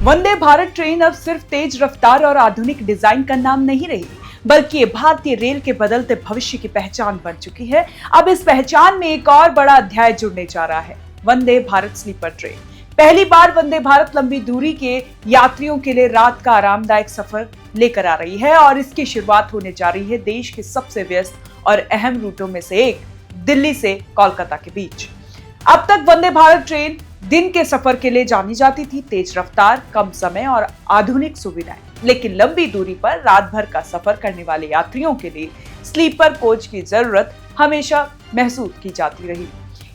Vande Bharat train अब सिर्फ तेज रफ्तार और आधुनिक डिजाइन का नाम नहीं रही, बल्कि ये भारतीय रेल के बदलते भविष्य की पहचान बन चुकी है। अब इस पहचान में एक और बड़ा अध्याय जुड़ने जा रहा है, वंदे भारत स्लीपर ट्रेन। पहली बार वंदे भारत लंबी दूरी के यात्रियों के लिए रात का आरामदायक सफर लेकर आ रही है और इसकी शुरुआत होने जा रही है देश के सबसे व्यस्त और अहम रूटों में से एक, दिल्ली से कोलकाता के बीच। अब तक वंदे भारत ट्रेन दिन के सफर के लिए जानी जाती थी, तेज रफ्तार, कम समय और आधुनिक सुविधाएं। लेकिन लंबी दूरी पर रात भर का सफर करने वाले यात्रियों के लिए स्लीपर कोच की जरूरत हमेशा महसूस की जाती रही।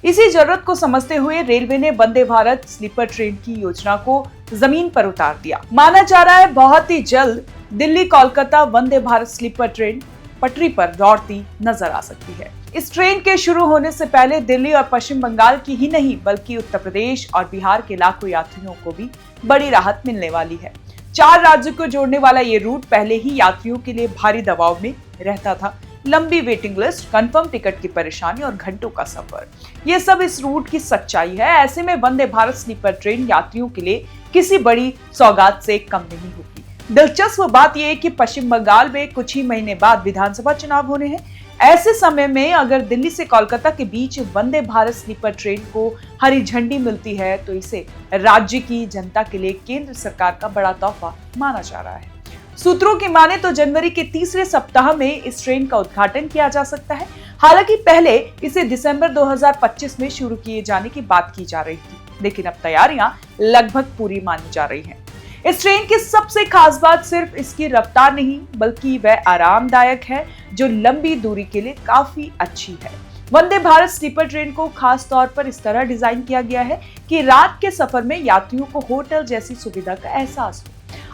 इसी जरूरत को समझते हुए रेलवे ने वंदे भारत स्लीपर ट्रेन की योजना को जमीन पर उतार दिया। माना जा रहा है बहुत ही जल्द दिल्ली कोलकाता वंदे भारत स्लीपर ट्रेन पटरी पर दौड़ती नजर आ सकती है। इस ट्रेन के शुरू होने से पहले दिल्ली और पश्चिम बंगाल की ही नहीं बल्कि उत्तर प्रदेश और बिहार के लाखों यात्रियों को भी बड़ी राहत मिलने वाली है। 4 राज्यों को जोड़ने वाला ये रूट पहले ही यात्रियों के लिए भारी दबाव में रहता था। लंबी वेटिंग लिस्ट, कंफर्म टिकट की परेशानी और घंटों का सफर, ये सब इस रूट की सच्चाई है। ऐसे में वंदे भारत स्लीपर ट्रेन यात्रियों के लिए किसी बड़ी सौगात से कम नहीं होगी। दिलचस्प बात यह है कि पश्चिम बंगाल में कुछ ही महीने बाद विधानसभा चुनाव होने हैं। ऐसे समय में अगर दिल्ली से कोलकाता के बीच वंदे भारत स्लीपर ट्रेन को हरी झंडी मिलती है तो इसे राज्य की जनता के लिए केंद्र सरकार का बड़ा तोहफा माना जा रहा है। सूत्रों की माने तो जनवरी के तीसरे सप्ताह में इस ट्रेन का उद्घाटन किया जा सकता है। हालांकि पहले इसे दिसंबर 2025 में शुरू किए जाने की बात की जा रही थी, लेकिन अब तैयारियां लगभग पूरी मानी जा रही हैं। इस ट्रेन की सबसे खास बात सिर्फ इसकी रफ्तार नहीं बल्कि वह आरामदायक है, जो लंबी दूरी के लिए काफी अच्छी है। वंदे भारत स्लीपर ट्रेन को खास तौर पर इस तरह डिजाइन किया गया है कि रात के सफर में यात्रियों को होटल जैसी सुविधा का एहसास हो।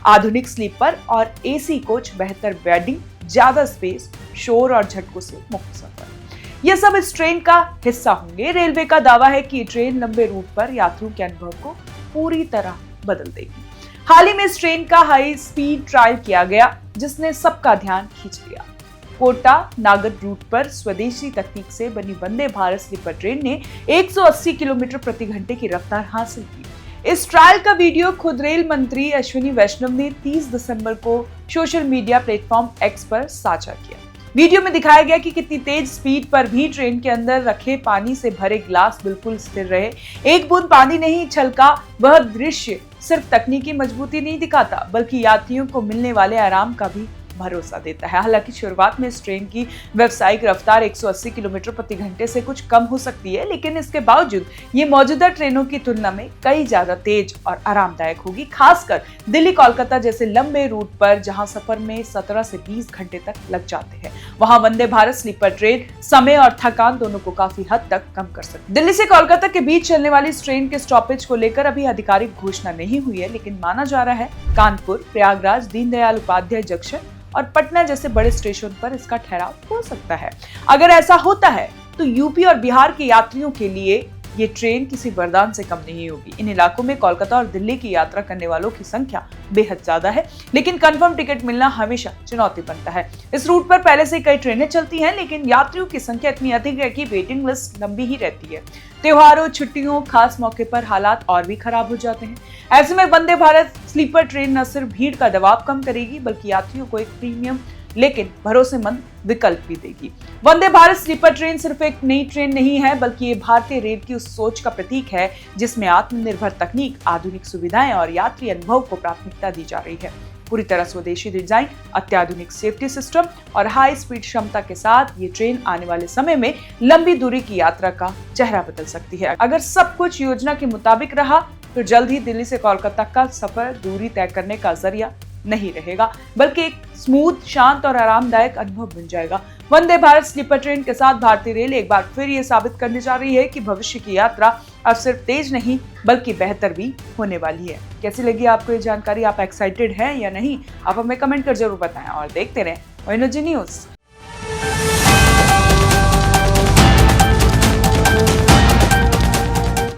आधुनिक स्लीपर और एसी कोच, बेहतर बेडिंग, ज्यादा स्पेस, शोर और झटकों से मुक्त सफर, यह सब इस ट्रेन का हिस्सा होंगे। रेलवे का दावा है कि ट्रेन लंबे रूट पर यात्रियों के अनुभव को पूरी तरह बदल देगी। हाल ही में इस ट्रेन का हाई स्पीड ट्रायल किया गया, जिसने सबका ध्यान खींच लिया। कोटा नागद रूट पर स्वदेशी तकनीक से बनी वंदे भारत स्लीपर ट्रेन ने 180 किलोमीटर प्रति घंटे की रफ्तार हासिल की। इस ट्रायल का वीडियो खुद रेल मंत्री अश्विनी वैष्णव ने 30 दिसंबर को सोशल मीडिया प्लेटफॉर्म एक्स पर साझा किया। वीडियो में दिखाया गया कि कितनी तेज स्पीड पर भी ट्रेन के अंदर रखे पानी से भरे ग्लास बिल्कुल स्थिर रहे। एक बूंद पानी नहीं छलका। वह दृश्य सिर्फ तकनीकी मजबूती नहीं दिखाता बल्कि यात्रियों को मिलने वाले आराम का भी भरोसा देता है। हालांकि शुरुआत में इस ट्रेन की व्यावसायिक रफ्तार 180 किलोमीटर प्रति घंटे से कुछ कम हो सकती है, लेकिन इसके बावजूद ये मौजूदा ट्रेनों की तुलना में कई ज्यादा तेज और आरामदायक होगी, खासकर दिल्ली कोलकाता जैसे लंबे रूट पर जहां सफर में 17 से 20 घंटे तक लग जाते हैं। वहां वंदे भारत स्लीपर ट्रेन समय और थकान दोनों को काफी हद तक कम कर सकती है। दिल्ली से कोलकाता के बीच चलने वाली इस ट्रेन के स्टॉपेज को लेकर अभी आधिकारिक घोषणा नहीं हुई है, लेकिन माना जा रहा है कानपुर, प्रयागराज, दीनदयाल उपाध्याय जंक्शन और पटना जैसे बड़े स्टेशन पर इसका ठहराव हो सकता है। अगर ऐसा होता है तो यूपी और बिहार के यात्रियों के लिए ये ट्रेन किसी वरदान से कम नहीं होगी। इन इलाकों में कोलकाता और दिल्ली की यात्रा करने वालों की संख्या बेहद ज्यादा है, लेकिन कंफर्म टिकट मिलना हमेशा चुनौती बनता है। इस रूट पर पहले से कई ट्रेनें चलती हैं, लेकिन यात्रियों की संख्या इतनी अधिक है कि वेटिंग लिस्ट लंबी ही रहती है। त्योहारों, छुट्टियों, खास मौके पर हालात और भी खराब हो जाते हैं। ऐसे में वंदे भारत स्लीपर ट्रेन न सिर्फ भीड़ का दबाव कम करेगी बल्कि यात्रियों को एक प्रीमियम लेकिन भरोसेमंद विकल्प भी देगी। वंदे भारत स्लीपर ट्रेन सिर्फ एक नई ट्रेन नहीं है बल्कि ये भारतीय रेल की उस सोच का प्रतीक है जिसमें आत्मनिर्भर तकनीक, आधुनिक सुविधाएं और यात्री अनुभव को प्राथमिकता दी जा रही है। पूरी तरह स्वदेशी डिजाइन, अत्याधुनिक सेफ्टी सिस्टम और हाई स्पीड क्षमता के साथ ये ट्रेन आने वाले समय में लंबी दूरी की यात्रा का चेहरा बदल सकती है। अगर सब कुछ योजना के मुताबिक रहा तो जल्द ही दिल्ली से कोलकाता का सफर दूरी तय करने का जरिया नहीं रहेगा बल्कि एक स्मूथ, शांत और आरामदायक अनुभव बन जाएगा। वंदे भारत स्लीपर ट्रेन के साथ भारतीय रेल एक बार फिर ये साबित करने जा रही है कि भविष्य की यात्रा अब सिर्फ तेज नहीं बल्कि बेहतर भी होने वाली है। कैसी लगी आपको ये जानकारी? आप एक्साइटेड हैं या नहीं? आप हमें कमेंट कर जरूर बताएं और देखते रहें ONG न्यूज़।